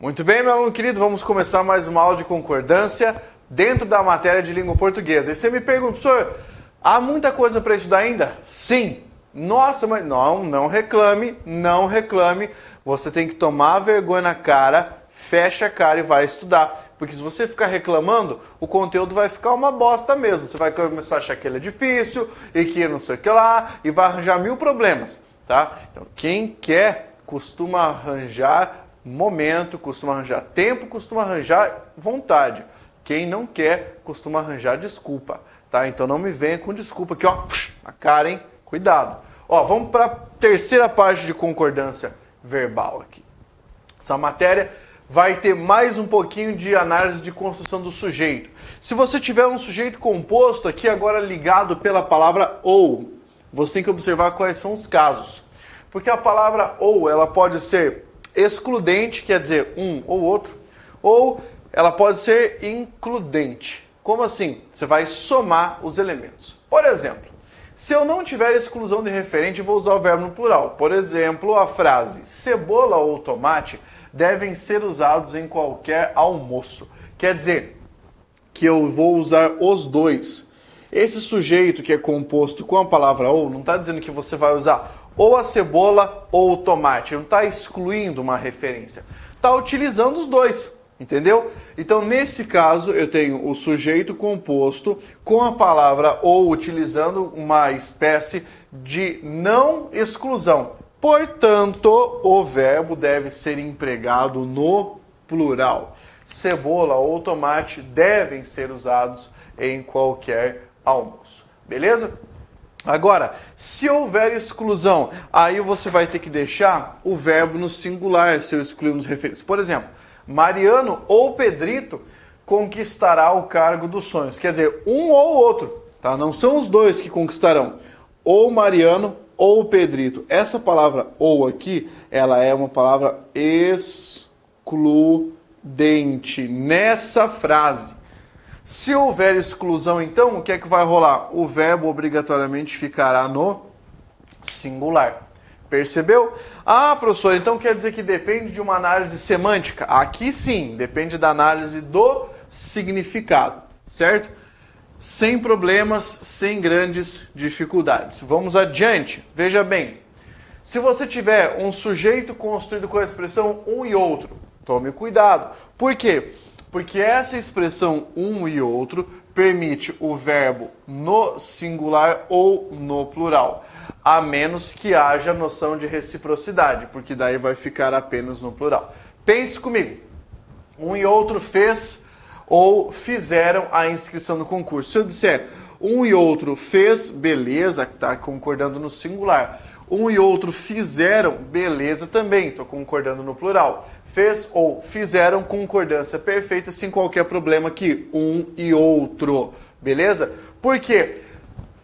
Muito bem, meu aluno querido, vamos começar mais uma aula de concordância dentro da matéria de língua portuguesa. E você me pergunta, professor, há muita coisa para estudar ainda? Sim. Nossa, mas não reclame, não reclame. Você tem que tomar vergonha na cara, fecha a cara e vai estudar. Porque se você ficar reclamando, o conteúdo vai ficar uma bosta mesmo. Você vai começar a achar que ele é difícil e que não sei o que lá, e vai arranjar mil problemas, tá? Então, quem quer costuma arranjar momento, costuma arranjar tempo, costuma arranjar vontade. Quem não quer, costuma arranjar desculpa, tá? Então não me venha com desculpa aqui, ó, na cara, hein? Cuidado. Ó, vamos para a terceira parte de concordância verbal aqui. Essa matéria vai ter mais um pouquinho de análise de construção do sujeito. Se você tiver um sujeito composto aqui agora ligado pela palavra ou, você tem que observar quais são os casos. Porque a palavra ou, ela pode ser excludente, quer dizer um ou outro, ou ela pode ser includente. Como assim? Você vai somar os elementos. Por exemplo, se eu não tiver exclusão de referente, eu vou usar o verbo no plural. Por exemplo, a frase cebola ou tomate devem ser usados em qualquer almoço. Quer dizer que eu vou usar os dois. Esse sujeito que é composto com a palavra ou, não está dizendo que você vai usar ou a cebola ou o tomate. Não está excluindo uma referência. Está utilizando os dois. Entendeu? Então, nesse caso, eu tenho o sujeito composto com a palavra ou, utilizando uma espécie de não exclusão. Portanto, o verbo deve ser empregado no plural. Cebola ou tomate devem ser usados em qualquer almoço. Beleza? Agora, se houver exclusão, aí você vai ter que deixar o verbo no singular, se eu excluirmos referências. Por exemplo, Mariano ou Pedrito conquistará o cargo dos sonhos. Quer dizer, um ou outro, tá? Não são os dois que conquistarão. Ou Mariano ou Pedrito. Essa palavra ou aqui, ela é uma palavra excludente nessa frase. Se houver exclusão, então, o que é que vai rolar? O verbo obrigatoriamente ficará no singular. Percebeu? Ah, professor, então quer dizer que depende de uma análise semântica? Aqui sim, depende da análise do significado, certo? Sem problemas, sem grandes dificuldades. Vamos adiante. Veja bem, se você tiver um sujeito construído com a expressão um e outro, tome cuidado. Por quê? Porque essa expressão um e outro permite o verbo no singular ou no plural, a menos que haja noção de reciprocidade, porque daí vai ficar apenas no plural. Pense comigo. Um e outro fez ou fizeram a inscrição no concurso. Se eu disser um e outro fez, beleza, está concordando no singular. Um e outro fizeram, beleza também, estou concordando no plural. Fez ou fizeram, concordância perfeita, sem qualquer problema aqui, um e outro, beleza? Por quê?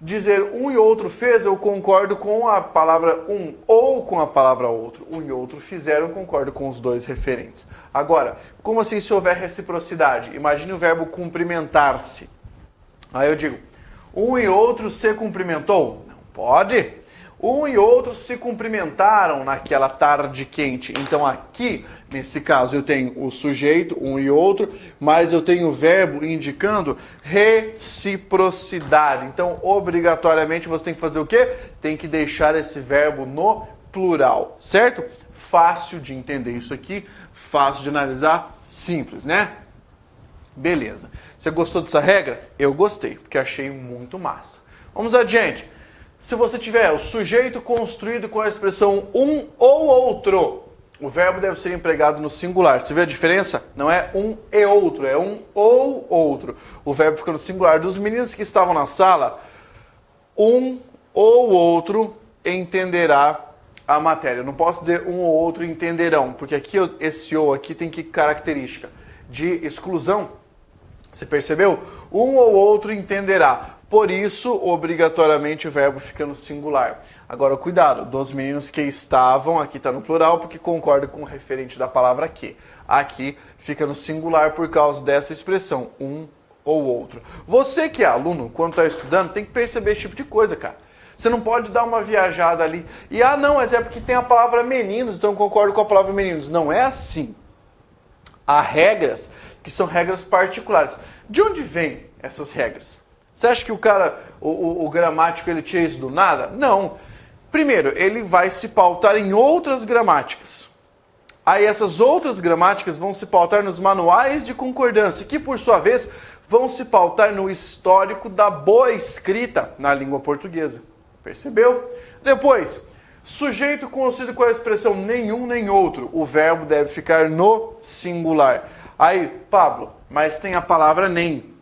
Dizer um e outro fez, eu concordo com a palavra um ou com a palavra outro. Um e outro fizeram, eu concordo com os dois referentes. Agora, como assim se houver reciprocidade? Imagine o verbo cumprimentar-se. Aí eu digo, um e outro se cumprimentou? Não pode. Um e outro se cumprimentaram naquela tarde quente. Então aqui, nesse caso, eu tenho o sujeito, um e outro, mas eu tenho o verbo indicando reciprocidade. Então, obrigatoriamente, você tem que fazer o quê? Tem que deixar esse verbo no plural, certo? Fácil de entender isso aqui, fácil de analisar, simples, né? Beleza. Você gostou dessa regra? Eu gostei, porque achei muito massa. Vamos adiante. Se você tiver o sujeito construído com a expressão um ou outro, o verbo deve ser empregado no singular. Você vê a diferença? Não é um e outro, é um ou outro. O verbo fica no singular. Dos meninos que estavam na sala, um ou outro entenderá a matéria. Eu não posso dizer um ou outro entenderão, porque aqui esse ou aqui tem que característica de exclusão. Você percebeu? Um ou outro entenderá. Por isso, obrigatoriamente, o verbo fica no singular. Agora, cuidado, dos meninos que estavam, aqui está no plural, porque concorda com o referente da palavra que. Aqui fica no singular por causa dessa expressão, um ou outro. Você que é aluno, quando está estudando, tem que perceber esse tipo de coisa, cara. Você não pode dar uma viajada ali. E, não, mas é porque tem a palavra meninos, então eu concordo com a palavra meninos. Não é assim. Há regras que são regras particulares. De onde vêm essas regras? Você acha que o gramático, ele tira isso do nada? Não. Primeiro, ele vai se pautar em outras gramáticas. Aí essas outras gramáticas vão se pautar nos manuais de concordância, que por sua vez vão se pautar no histórico da boa escrita na língua portuguesa. Percebeu? Depois, sujeito construído com a expressão nenhum nem outro. O verbo deve ficar no singular. Aí, Pablo, mas tem a palavra nem.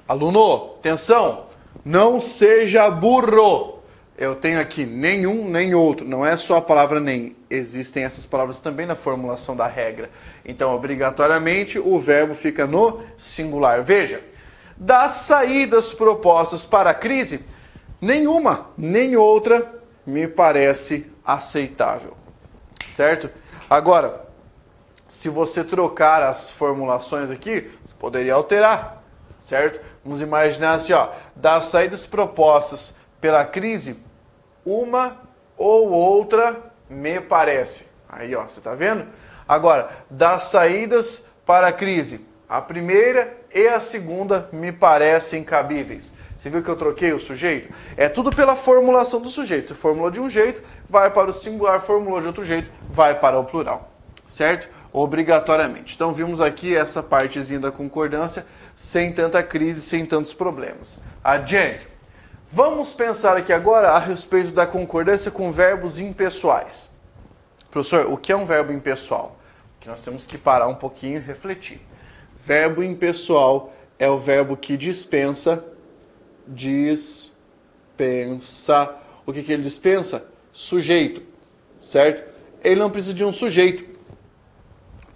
Aluno, atenção, não seja burro. Eu tenho aqui nenhum nem outro. Não é só a palavra nem. Existem essas palavras também na formulação da regra. Então, obrigatoriamente, o verbo fica no singular. Veja, das saídas propostas para a crise, nenhuma nem outra me parece aceitável. Certo? Agora, se você trocar as formulações aqui, você poderia alterar. Certo? Vamos imaginar assim, ó, das saídas propostas pela crise, uma ou outra me parece. Aí, ó, você tá vendo? Agora, das saídas para a crise, a primeira e a segunda me parecem cabíveis. Você viu que eu troquei o sujeito? É tudo pela formulação do sujeito. Você formulou de um jeito, vai para o singular, formulou de outro jeito, vai para o plural. Certo? Obrigatoriamente. Então, vimos aqui essa partezinha da concordância sem tanta crise, sem tantos problemas. Adiante. Vamos pensar aqui agora a respeito da concordância com verbos impessoais. Professor, o que é um verbo impessoal? Que nós temos que parar um pouquinho e refletir. Verbo impessoal é o verbo que dispensa. O que ele dispensa? Sujeito, certo? Ele não precisa de um sujeito.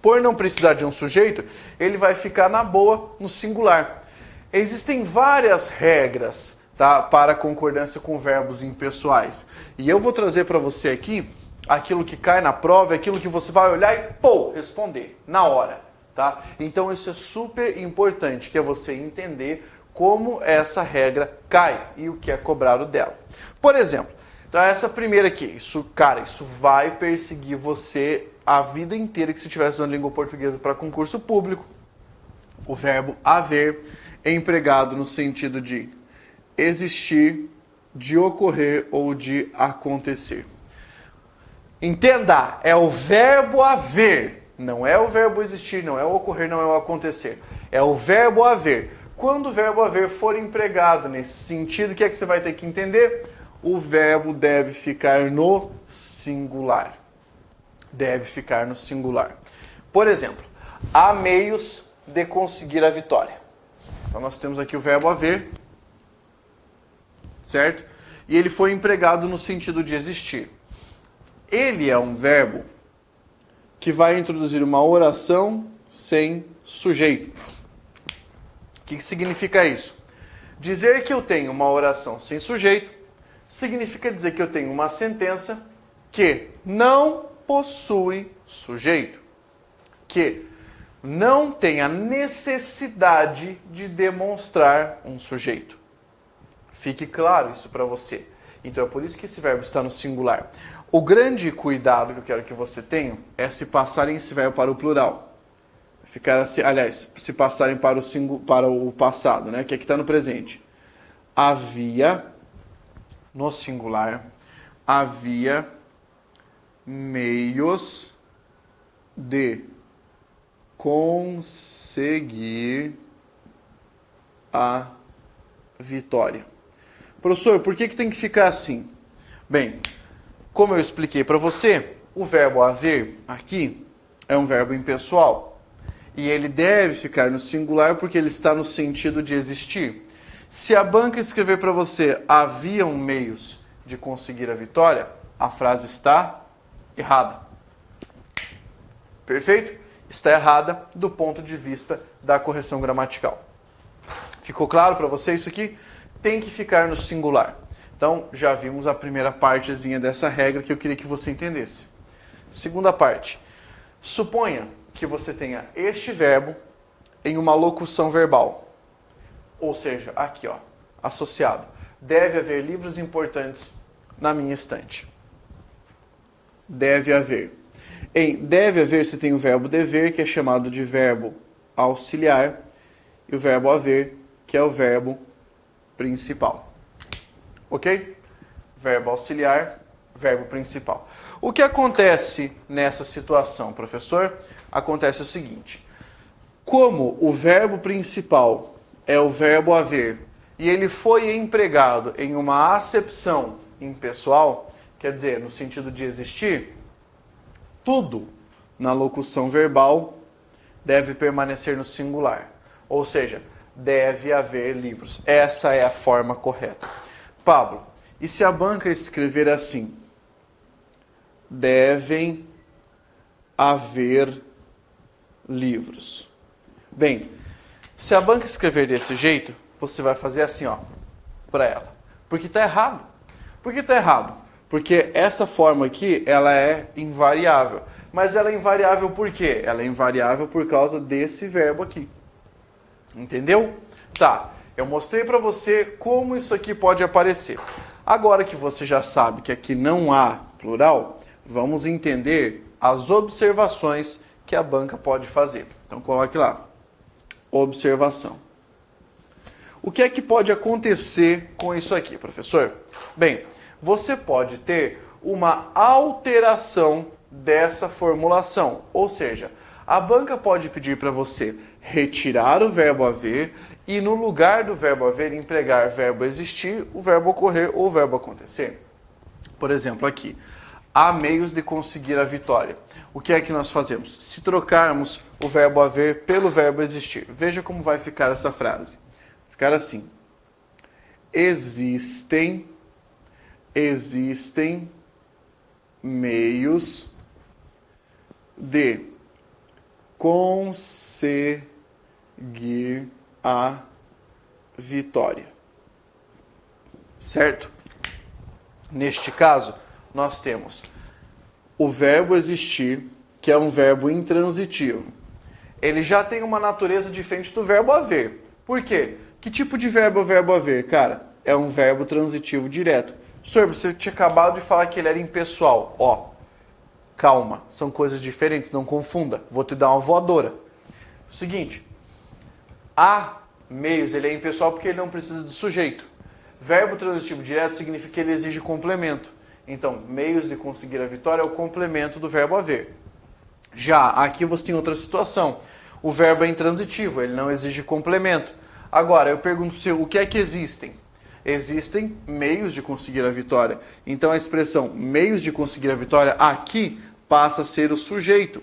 Por não precisar de um sujeito, ele vai ficar na boa no singular. Existem várias regras, tá, para concordância com verbos impessoais. E eu vou trazer para você aqui aquilo que cai na prova, aquilo que você vai olhar e, responder na hora. Tá? Então isso é super importante, que é você entender como essa regra cai e o que é cobrado dela. Por exemplo, então essa primeira aqui, isso vai perseguir você a vida inteira que você estiver estudando língua portuguesa para concurso público. O verbo haver é empregado no sentido de existir, de ocorrer ou de acontecer. Entenda, é o verbo haver, não é o verbo existir, não é o ocorrer, não é o acontecer. É o verbo haver. Quando o verbo haver for empregado nesse sentido, o que é que você vai ter que entender? O verbo deve ficar no singular. Deve ficar no singular. Por exemplo, há meios de conseguir a vitória. Então nós temos aqui o verbo haver, certo? E ele foi empregado no sentido de existir. Ele é um verbo que vai introduzir uma oração sem sujeito. O que significa isso? Dizer que eu tenho uma oração sem sujeito significa dizer que eu tenho uma sentença que não possui sujeito, que não tem a necessidade de demonstrar um sujeito. Fique claro isso para você. Então é por isso que esse verbo está no singular. O grande cuidado que eu quero que você tenha é se passarem esse verbo para o plural. Ficar assim, aliás, se passarem para o passado, né? Que aqui está no presente. Havia, no singular, havia meios de conseguir a vitória. Professor, por que tem que ficar assim? Bem, como eu expliquei para você, o verbo haver aqui é um verbo impessoal. E ele deve ficar no singular porque ele está no sentido de existir. Se a banca escrever para você haviam meios de conseguir a vitória, a frase está errada. Perfeito? Está errada do ponto de vista da correção gramatical. Ficou claro para você isso aqui? Tem que ficar no singular. Então, já vimos a primeira partezinha dessa regra que eu queria que você entendesse. Segunda parte. Suponha que você tenha este verbo em uma locução verbal. Ou seja, aqui, ó, associado. Deve haver livros importantes na minha estante. Deve haver. Em deve haver, você tem o verbo dever, que é chamado de verbo auxiliar, e o verbo haver, que é o verbo principal. Ok? Verbo auxiliar, verbo principal. O que acontece nessa situação, professor? Acontece o seguinte: como o verbo principal é o verbo haver e ele foi empregado em uma acepção impessoal, quer dizer, no sentido de existir, tudo na locução verbal deve permanecer no singular. Ou seja, deve haver livros. Essa é a forma correta. Pablo, e se a banca escrever assim? Devem haver livros. Bem, se a banca escrever desse jeito, você vai fazer assim, ó, para ela. Porque está errado. Por que está errado? Porque essa forma aqui, ela é invariável. Mas ela é invariável por quê? Ela é invariável por causa desse verbo aqui. Entendeu? Tá, eu mostrei para você como isso aqui pode aparecer. Agora que você já sabe que aqui não há plural, vamos entender as observações que a banca pode fazer. Então coloque lá, observação. O que é que pode acontecer com isso aqui, professor? Bem, você pode ter uma alteração dessa formulação, ou seja, a banca pode pedir para você retirar o verbo haver e no lugar do verbo haver empregar verbo existir, o verbo ocorrer ou o verbo acontecer. Por exemplo, aqui, há meios de conseguir a vitória. O que é que nós fazemos? Se trocarmos o verbo haver pelo verbo existir, veja como vai ficar essa frase. Ficar assim: existem meios de conseguir a vitória. Certo? Neste caso, nós temos o verbo existir, que é um verbo intransitivo. Ele já tem uma natureza diferente do verbo haver. Por quê? Que tipo de verbo é o verbo haver, cara? É um verbo transitivo direto. Senhor, você tinha acabado de falar que ele era impessoal. Ó, calma, são coisas diferentes, não confunda. Vou te dar uma voadora. O seguinte, há meios, ele é impessoal porque ele não precisa de sujeito. Verbo transitivo direto significa que ele exige complemento. Então, meios de conseguir a vitória é o complemento do verbo haver. Já aqui você tem outra situação. O verbo é intransitivo, ele não exige complemento. Agora, eu pergunto para você, o que é que existem? Existem meios de conseguir a vitória. Então, a expressão meios de conseguir a vitória aqui passa a ser o sujeito.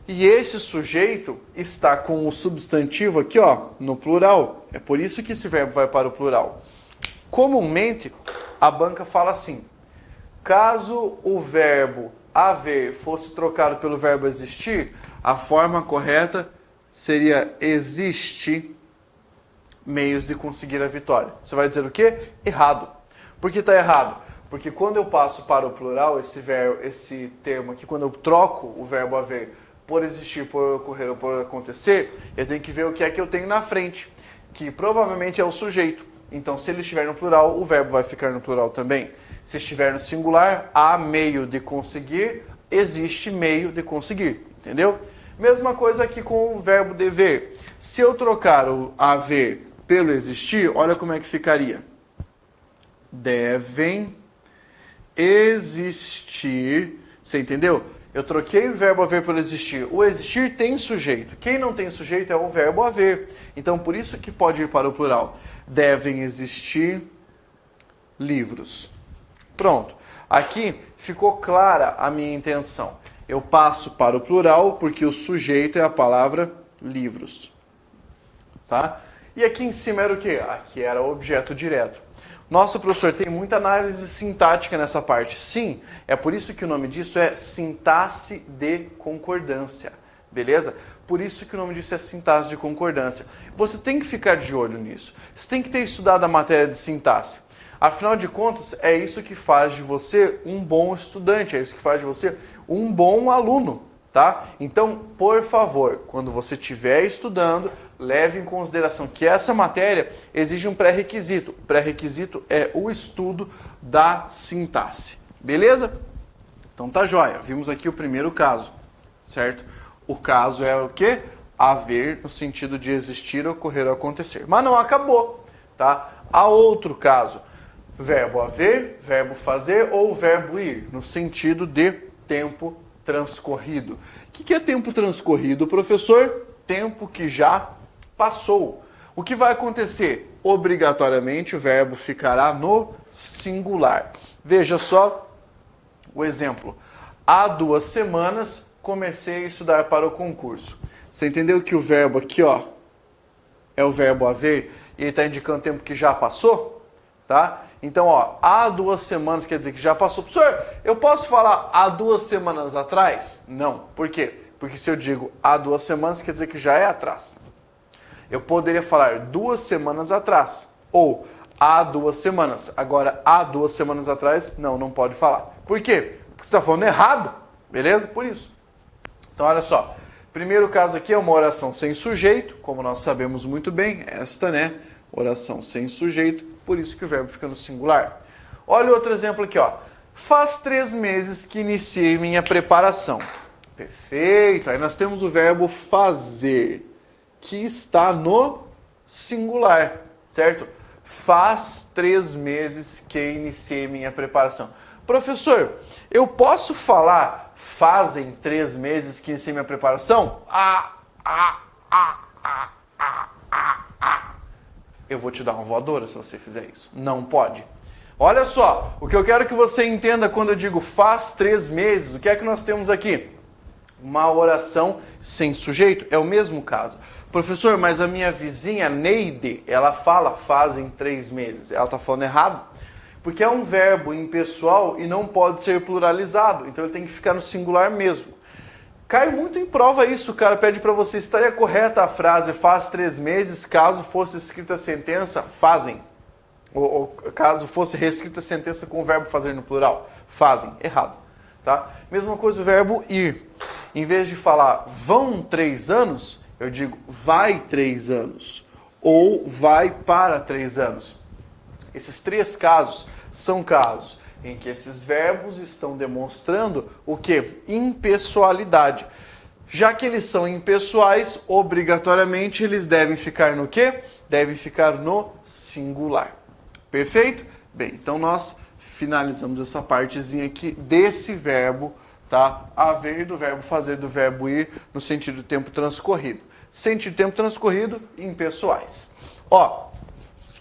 E esse sujeito está com o substantivo aqui, ó, no plural. É por isso que esse verbo vai para o plural. Comumente, a banca fala assim: caso o verbo haver fosse trocado pelo verbo existir, a forma correta seria existe meios de conseguir a vitória. Você vai dizer o quê? Errado. Por que está errado? Porque quando eu passo para o plural, esse termo aqui, quando eu troco o verbo haver por existir, por ocorrer ou por acontecer, eu tenho que ver o que é que eu tenho na frente, que provavelmente é o sujeito. Então, se ele estiver no plural, o verbo vai ficar no plural também. Se estiver no singular, há meio de conseguir, existe meio de conseguir. Entendeu? Mesma coisa aqui com o verbo dever. Se eu trocar o haver pelo existir, olha como é que ficaria. Devem existir. Você entendeu? Eu troquei o verbo haver pelo existir. O existir tem sujeito. Quem não tem sujeito é o verbo haver. Então, por isso que pode ir para o plural. Devem existir livros. Pronto. Aqui ficou clara a minha intenção. Eu passo para o plural porque o sujeito é a palavra livros. Tá? E aqui em cima era o quê? Aqui era o objeto direto. Nossa, professor, tem muita análise sintática nessa parte. Sim, é por isso que o nome disso é sintaxe de concordância. Beleza? Por isso que o nome disso é sintaxe de concordância. Você tem que ficar de olho nisso. Você tem que ter estudado a matéria de sintaxe. Afinal de contas, é isso que faz de você um bom estudante, é isso que faz de você um bom aluno, tá? Então, por favor, quando você estiver estudando, leve em consideração que essa matéria exige um pré-requisito. O pré-requisito é o estudo da sintaxe. Beleza? Então tá jóia, vimos aqui o primeiro caso, certo? O caso é o quê? Haver, no sentido de existir, ocorrer ou acontecer. Mas não acabou, tá? Há outro caso, verbo haver, verbo fazer ou verbo ir, no sentido de tempo transcorrido. O que é tempo transcorrido, professor? Tempo que já passou. O que vai acontecer? Obrigatoriamente o verbo ficará no singular. Veja só o exemplo. Há 2 semanas comecei a estudar para o concurso. Você entendeu que o verbo aqui, ó, é o verbo haver e ele está indicando o tempo que já passou? Tá? Então, ó, há 2 semanas quer dizer que já passou. Professor, eu posso falar há 2 semanas atrás? Não. Por quê? Porque se eu digo há 2 semanas, quer dizer que já é atrás. Eu poderia falar 2 semanas atrás. Ou há 2 semanas. Agora, há 2 semanas atrás, não pode falar. Por quê? Porque você está falando errado. Beleza? Por isso. Então, olha só. Primeiro caso aqui é uma oração sem sujeito. Como nós sabemos muito bem, esta, né? Oração sem sujeito. Por isso que o verbo fica no singular. Olha outro exemplo aqui, ó. Faz 3 meses que iniciei minha preparação. Perfeito. Aí nós temos o verbo fazer, que está no singular, certo? Faz 3 meses que iniciei minha preparação. Professor, eu posso falar fazem 3 meses que iniciei minha preparação? Eu vou te dar uma voadora se você fizer isso. Não pode. Olha só, o que eu quero que você entenda quando eu digo faz 3 meses, o que é que nós temos aqui? Uma oração sem sujeito, é o mesmo caso. Professor, mas a minha vizinha Neide, ela fala fazem 3 meses. Ela está falando errado, porque é um verbo impessoal e não pode ser pluralizado, então ele tem que ficar no singular mesmo. Cai muito em prova isso, o cara pede para você, estaria correta a frase faz 3 meses, caso fosse escrita a sentença, fazem. Ou caso fosse reescrita a sentença com o verbo fazer no plural, fazem. Errado. Tá? Mesma coisa o verbo ir. Em vez de falar vão 3 anos, eu digo vai 3 anos. Ou vai para 3 anos. Esses 3 casos são casos em que esses verbos estão demonstrando o quê? Impessoalidade. Já que eles são impessoais, obrigatoriamente eles devem ficar no quê? Devem ficar no singular. Perfeito? Bem, então nós finalizamos essa partezinha aqui desse verbo, tá? Haver, do verbo fazer, do verbo ir, no sentido do tempo transcorrido. Sentido do tempo transcorrido, impessoais. Ó,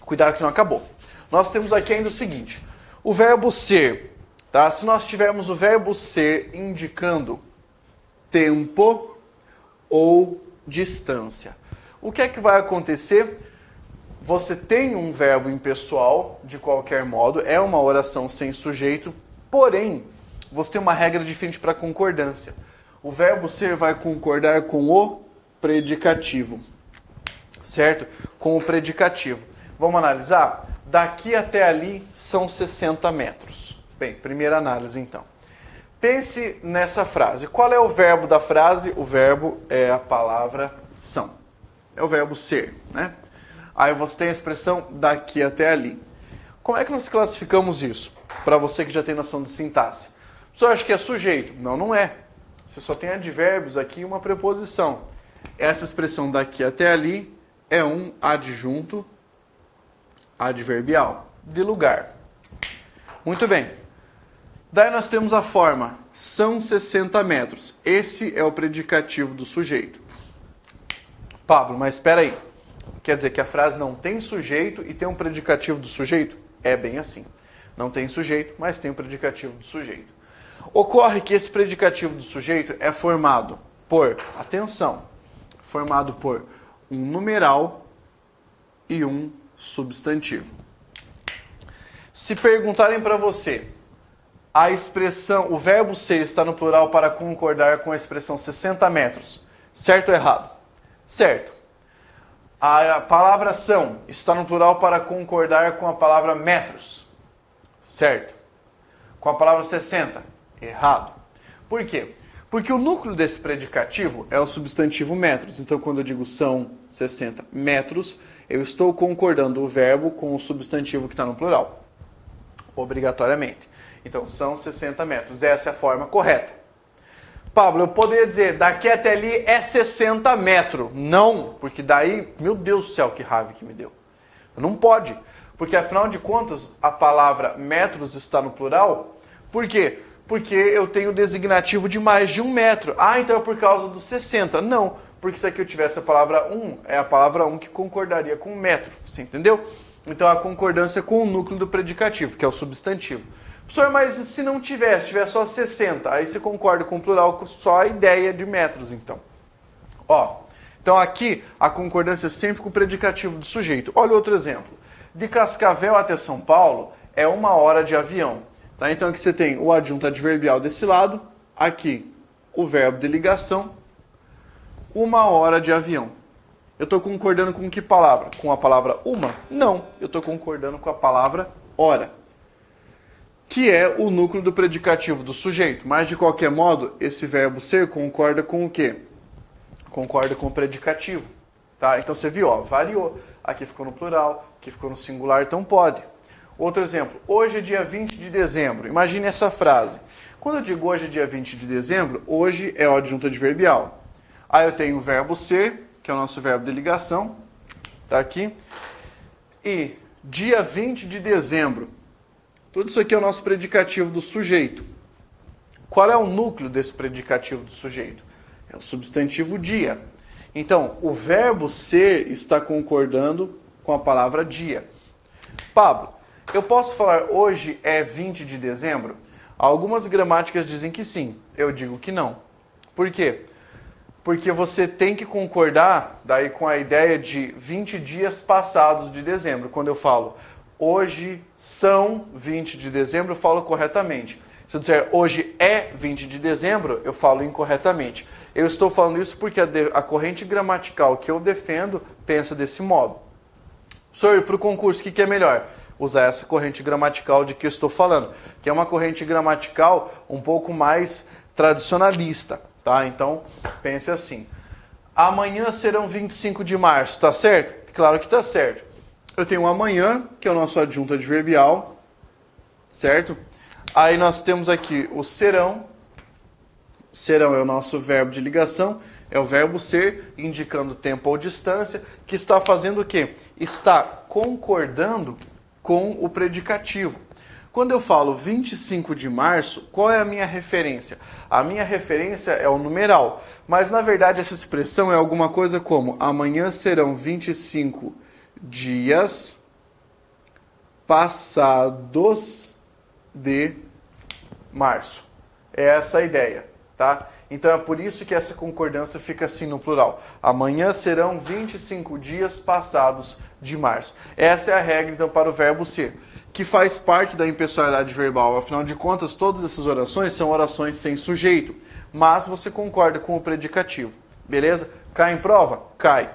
cuidado que não acabou. Nós temos aqui ainda o seguinte, o verbo ser, tá? Se nós tivermos o verbo ser indicando tempo ou distância, o que é que vai acontecer? Você tem um verbo impessoal, de qualquer modo, é uma oração sem sujeito, porém, você tem uma regra diferente para concordância. O verbo ser vai concordar com o predicativo, certo? Com o predicativo. Vamos analisar? Daqui até ali são 60 metros. Bem, primeira análise então. Pense nessa frase. Qual é o verbo da frase? O verbo é a palavra são. É o verbo ser, né? Aí você tem a expressão daqui até ali. Como é que nós classificamos isso? Para você que já tem noção de sintaxe. Você acha que é sujeito? Não, não é. Você só tem advérbios aqui e uma preposição. Essa expressão daqui até ali é um adjunto adverbial de lugar. Muito bem. Daí nós temos a forma são 60 metros. Esse é o predicativo do sujeito. Pablo, mas espera aí. Quer dizer que a frase não tem sujeito e tem um predicativo do sujeito? É bem assim. Não tem sujeito, mas tem um predicativo do sujeito. Ocorre que esse predicativo do sujeito é formado por, atenção, formado por um numeral e um substantivo. Se perguntarem para você, a expressão, o verbo ser está no plural para concordar com a expressão 60 metros, certo ou errado? Certo. A palavra são está no plural para concordar com a palavra metros, certo. Com a palavra 60, errado. Por quê? Porque o núcleo desse predicativo é o substantivo metros. Então, quando eu digo são 60 metros, eu estou concordando o verbo com o substantivo que está no plural. Obrigatoriamente. Então, são 60 metros. Essa é a forma correta. Pablo, eu poderia dizer, daqui até ali é 60 metros. Não, porque daí, meu Deus do céu, que raiva que me deu. Não pode, porque afinal de contas, a palavra metros está no plural. Por quê? Porque eu tenho o designativo de mais de 1 metro. Ah, então é por causa dos 60. Não, porque se aqui eu tivesse a palavra 1, é a palavra 1 que concordaria com metro. Você entendeu? Então a concordância com o núcleo do predicativo, que é o substantivo. Professor, mas se não tivesse só 60, aí você concorda com o plural com só a ideia de metros, então. Ó, então aqui a concordância é sempre com o predicativo do sujeito. Olha outro exemplo. De Cascavel até São Paulo é 1 hora de avião. Tá? Então aqui você tem o adjunto adverbial desse lado, aqui o verbo de ligação, 1 hora de avião. Eu estou concordando com que palavra? Com a palavra uma? Não, eu estou concordando com a palavra hora, que é o núcleo do predicativo do sujeito. Mas, de qualquer modo, esse verbo ser concorda com o quê? Concorda com o predicativo. Tá? Então, você viu, ó, variou. Aqui ficou no plural, aqui ficou no singular, então pode. Outro exemplo, hoje é dia 20 de dezembro. Imagine essa frase. Quando eu digo hoje é dia 20 de dezembro, hoje é o adjunto adverbial. Aí eu tenho o verbo ser, que é o nosso verbo de ligação, tá aqui. E dia 20 de dezembro. Tudo isso aqui é o nosso predicativo do sujeito. Qual é o núcleo desse predicativo do sujeito? É o substantivo dia. Então, o verbo ser está concordando com a palavra dia. Pablo, eu posso falar hoje é 20 de dezembro? Algumas gramáticas dizem que sim, eu digo que não. Por quê? Porque você tem que concordar daí com a ideia de 20 dias passados de dezembro. Quando eu falo hoje são 20 de dezembro, eu falo corretamente. Se eu disser hoje é 20 de dezembro, eu falo incorretamente. Eu estou falando isso porque a corrente gramatical que eu defendo pensa desse modo. Senhor, para o concurso, o que é melhor? Usar essa corrente gramatical de que eu estou falando, que é uma corrente gramatical um pouco mais tradicionalista, tá? Então, pense assim. Amanhã serão 25 de março, tá certo? Claro que tá certo. Eu tenho amanhã, que é o nosso adjunto adverbial, certo? Aí nós temos aqui o serão. Serão é o nosso verbo de ligação, é o verbo ser, indicando tempo ou distância, que está fazendo o quê? Está concordando com o predicativo. Quando eu falo 25 de março, qual é a minha referência? A minha referência é o numeral, mas na verdade essa expressão é alguma coisa como amanhã serão 25 dias passados de março. É essa a ideia, tá? Então é por isso que essa concordância fica assim no plural. Amanhã serão 25 dias passados de março. Essa é a regra então para o verbo ser, que faz parte da impessoalidade verbal. Afinal de contas, todas essas orações são orações sem sujeito, mas você concorda com o predicativo. Beleza? Cai em prova? Cai.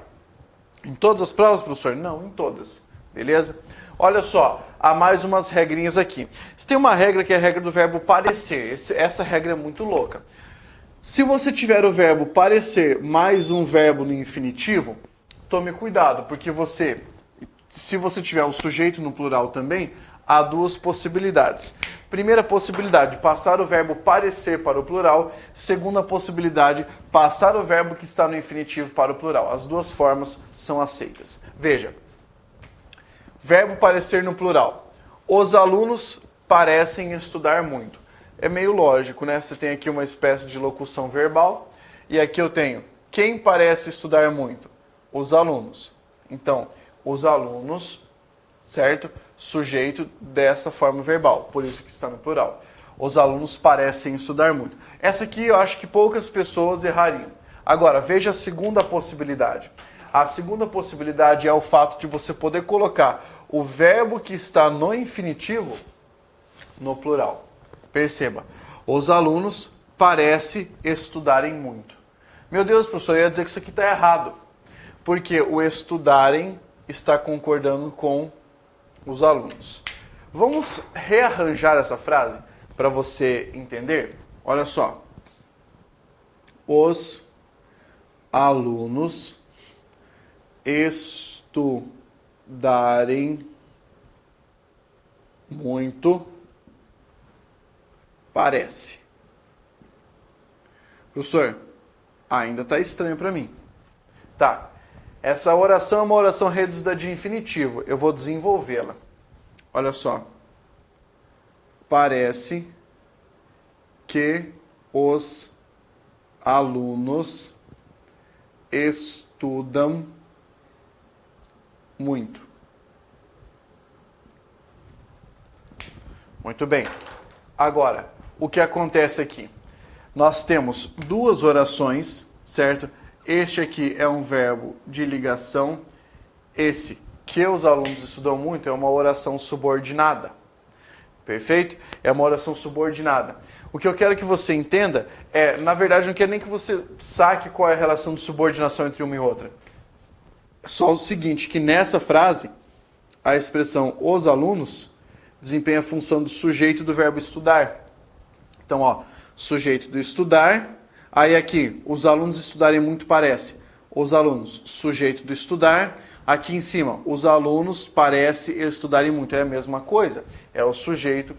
Em todas as provas, professor? Não, em todas. Beleza? Olha só, há mais umas regrinhas aqui. Você tem uma regra que é a regra do verbo parecer. Essa regra é muito louca. Se você tiver o verbo parecer mais um verbo no infinitivo, tome cuidado, porque se você tiver o sujeito no plural também, há duas possibilidades. Primeira possibilidade, passar o verbo parecer para o plural. Segunda possibilidade, passar o verbo que está no infinitivo para o plural. As duas formas são aceitas. Veja, verbo parecer no plural. Os alunos parecem estudar muito. É meio lógico, né? Você tem aqui uma espécie de locução verbal. E aqui eu tenho, quem parece estudar muito? Os alunos. Então, os alunos, certo? Sujeito dessa forma verbal, por isso que está no plural. Os alunos parecem estudar muito. Essa aqui eu acho que poucas pessoas errariam. Agora, veja a segunda possibilidade. A segunda possibilidade é o fato de você poder colocar o verbo que está no infinitivo no plural. Perceba, os alunos parecem estudarem muito. Meu Deus, professor, eu ia dizer que isso aqui está errado. Porque o estudarem está concordando com os alunos. Vamos rearranjar essa frase para você entender? Olha só. Os alunos estudarem muito parece. Professor, ainda está estranho para mim. Tá, essa oração é uma oração reduzida de infinitivo. Eu vou desenvolvê-la. Olha só. Parece que os alunos estudam muito. Muito bem. Agora, o que acontece aqui? Nós temos duas orações, certo? Este aqui é um verbo de ligação. Esse, que os alunos estudam muito, é uma oração subordinada. Perfeito? É uma oração subordinada. O que eu quero que você entenda é, na verdade, eu não quero nem que você saque qual é a relação de subordinação entre uma e outra. É só o seguinte, que nessa frase, a expressão os alunos desempenha a função do sujeito do verbo estudar. Então, ó, sujeito do estudar. Aí aqui, os alunos estudarem muito parece. Os alunos, sujeito do estudar. Aqui em cima, os alunos parece estudarem muito. É a mesma coisa. É o sujeito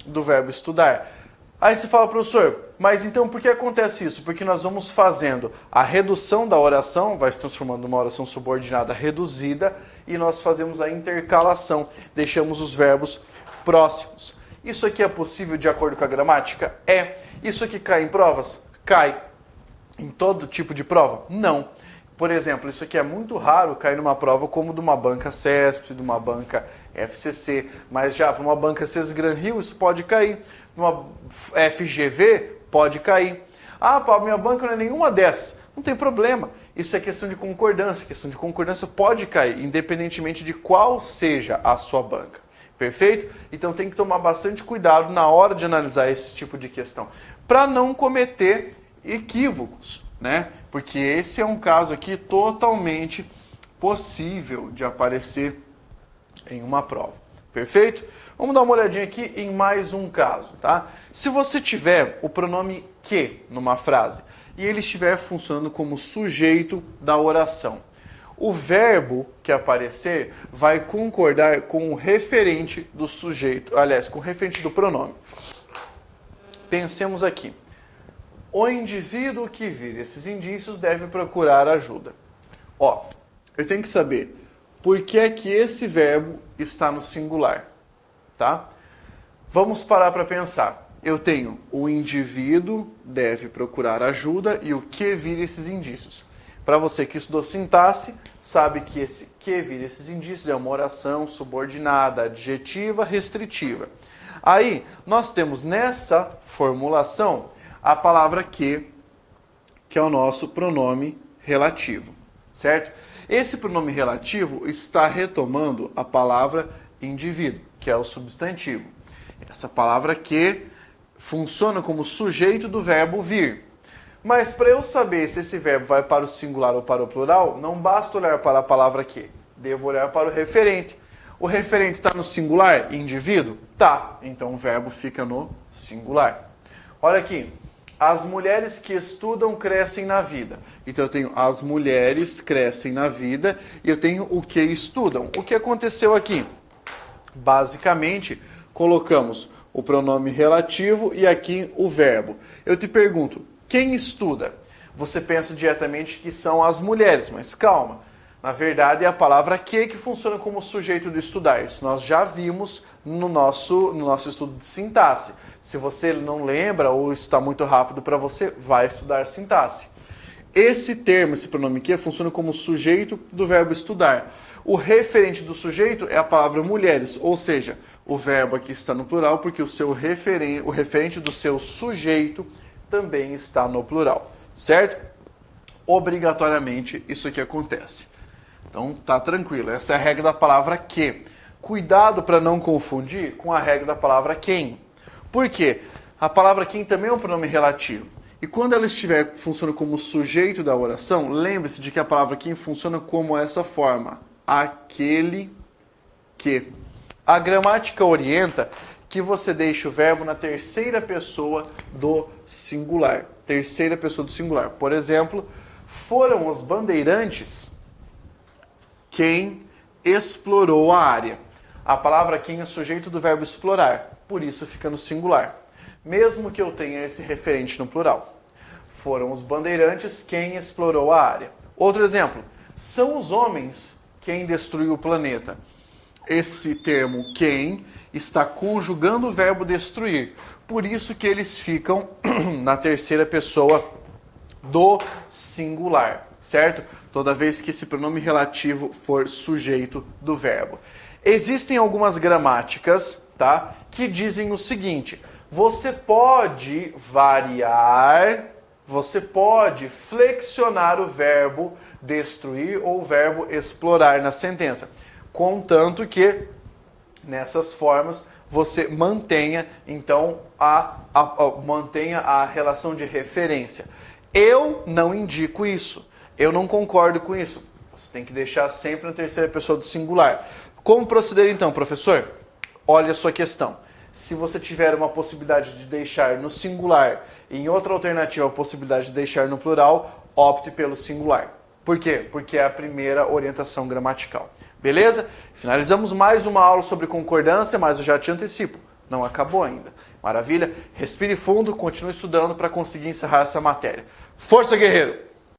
do verbo estudar. Aí você fala, professor, mas então por que acontece isso? Porque nós vamos fazendo a redução da oração, vai se transformando numa oração subordinada reduzida, e nós fazemos a intercalação, deixamos os verbos próximos. Isso aqui é possível de acordo com a gramática? É. Isso aqui cai em provas? Cai. Em todo tipo de prova? Não. Por exemplo, isso aqui é muito raro cair numa prova como de uma banca CESP, de uma banca FCC, mas já para uma banca Sesgran Rio isso pode cair, uma FGV pode cair. Ah, Paulo, minha banca não é nenhuma dessas. Não tem problema. Isso é questão de concordância. Questão de concordância pode cair, independentemente de qual seja a sua banca. Perfeito? Então tem que tomar bastante cuidado na hora de analisar esse tipo de questão, para não cometer equívocos, né? Porque esse é um caso aqui totalmente possível de aparecer em uma prova. Perfeito? Vamos dar uma olhadinha aqui em mais um caso, tá? Se você tiver o pronome que numa frase e ele estiver funcionando como sujeito da oração, o verbo que aparecer vai concordar com o referente do sujeito, aliás, com o referente do pronome. Pensemos aqui. O indivíduo que vir esses indícios deve procurar ajuda. Ó, eu tenho que saber por que é que esse verbo está no singular, tá? Vamos parar para pensar. Eu tenho o indivíduo deve procurar ajuda e o que vir esses indícios. Para você que estudou sintaxe, sabe que esse que vir esses indícios é uma oração subordinada, adjetiva, restritiva. Aí, nós temos nessa formulação a palavra que é o nosso pronome relativo, certo? Esse pronome relativo está retomando a palavra indivíduo, que é o substantivo. Essa palavra que funciona como sujeito do verbo vir. Mas para eu saber se esse verbo vai para o singular ou para o plural, não basta olhar para a palavra que. Devo olhar para o referente. O referente está no singular, indivíduo? Tá. Então o verbo fica no singular. Olha aqui. As mulheres que estudam crescem na vida. Então eu tenho as mulheres crescem na vida e eu tenho o que estudam. O que aconteceu aqui? Basicamente, colocamos o pronome relativo e aqui o verbo. Eu te pergunto, quem estuda? Você pensa diretamente que são as mulheres, mas calma. Na verdade, é a palavra que funciona como sujeito do estudar. Isso nós já vimos no nosso estudo de sintaxe. Se você não lembra ou está muito rápido para você, vai estudar sintaxe. Esse termo, esse pronome que funciona como sujeito do verbo estudar. O referente do sujeito é a palavra mulheres, ou seja, o verbo aqui está no plural porque o referente do seu sujeito também está no plural, certo? Obrigatoriamente isso aqui acontece. Então tá tranquilo, essa é a regra da palavra que. Cuidado para não confundir com a regra da palavra quem. Por quê? A palavra quem também é um pronome relativo. E quando ela estiver funcionando como sujeito da oração, lembre-se de que a palavra quem funciona como essa forma. Aquele que. A gramática orienta que você deixe o verbo na terceira pessoa do singular. Terceira pessoa do singular. Por exemplo, foram os bandeirantes quem explorou a área. A palavra quem é sujeito do verbo explorar, por isso fica no singular. mesmo que eu tenha esse referente no plural. Foram os bandeirantes quem explorou a área. Outro exemplo, são os homens quem destruiu o planeta. Esse termo quem está conjugando o verbo destruir. Por isso que eles ficam na terceira pessoa do singular, certo? Toda vez que esse pronome relativo for sujeito do verbo. Existem algumas gramáticas, tá, que dizem o seguinte: você pode variar, você pode flexionar o verbo destruir ou o verbo explorar na sentença, contanto que nessas formas você mantenha então mantenha a relação de referência. Eu não indico isso, eu não concordo com isso. Você tem que deixar sempre na terceira pessoa do singular. Como proceder então, professor? Olha a sua questão. Se você tiver uma possibilidade de deixar no singular e em outra alternativa a possibilidade de deixar no plural, opte pelo singular. Por quê? Porque é a primeira orientação gramatical. Beleza? Finalizamos mais uma aula sobre concordância, mas eu já te antecipo, não acabou ainda. Maravilha? Respire fundo, continue estudando para conseguir encerrar essa matéria. Força, guerreiro!